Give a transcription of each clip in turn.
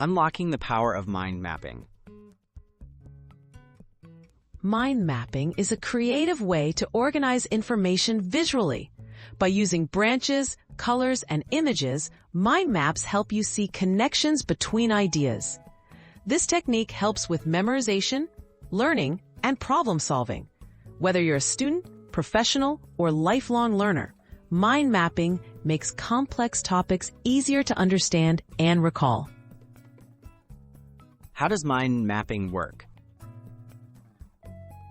Unlocking the power of mind mapping. Mind mapping is a creative way to organize information visually. By using branches, colors, and images, mind maps help you see connections between ideas. This technique helps with memorization, learning, and problem solving. Whether you're a student, professional, or lifelong learner, mind mapping makes complex topics easier to understand and recall. How does mind mapping work?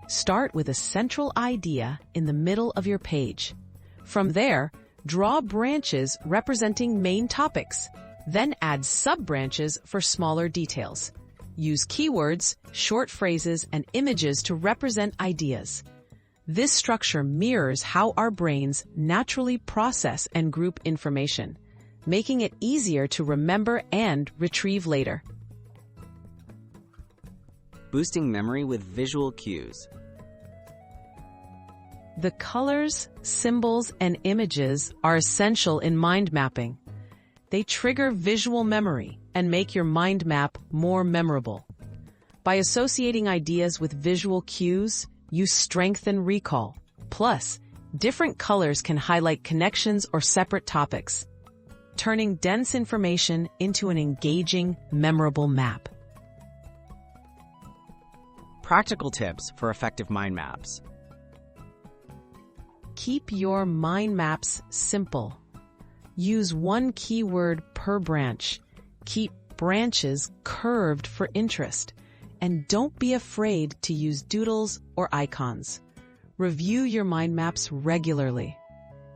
Start with a central idea in the middle of your page. From there, draw branches representing main topics. Then add sub-branches for smaller details. Use keywords, short phrases, and images to represent ideas. This structure mirrors how our brains naturally process and group information, making it easier to remember and retrieve later. Boosting memory with visual cues. The colors, symbols, and images are essential in mind mapping. They trigger visual memory and make your mind map more memorable. By associating ideas with visual cues, you strengthen recall. Plus, different colors can highlight connections or separate topics, turning dense information into an engaging, memorable map. Practical tips for effective mind maps. Keep your mind maps simple. Use one keyword per branch. Keep branches curved for interest. And don't be afraid to use doodles or icons. Review your mind maps regularly.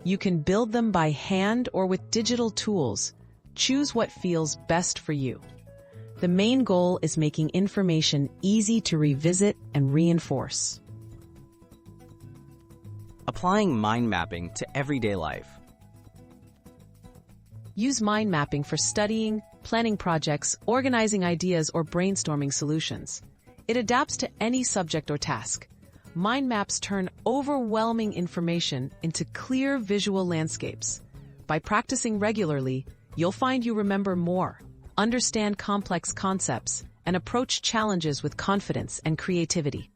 You can build them by hand or with digital tools. Choose what feels best for you. The main goal is making information easy to revisit and reinforce. Applying mind mapping to everyday life. Use mind mapping for studying, planning projects, organizing ideas, or brainstorming solutions. It adapts to any subject or task. Mind maps turn overwhelming information into clear visual landscapes. By practicing regularly, you'll find you remember more, understand complex concepts, and approach challenges with confidence and creativity.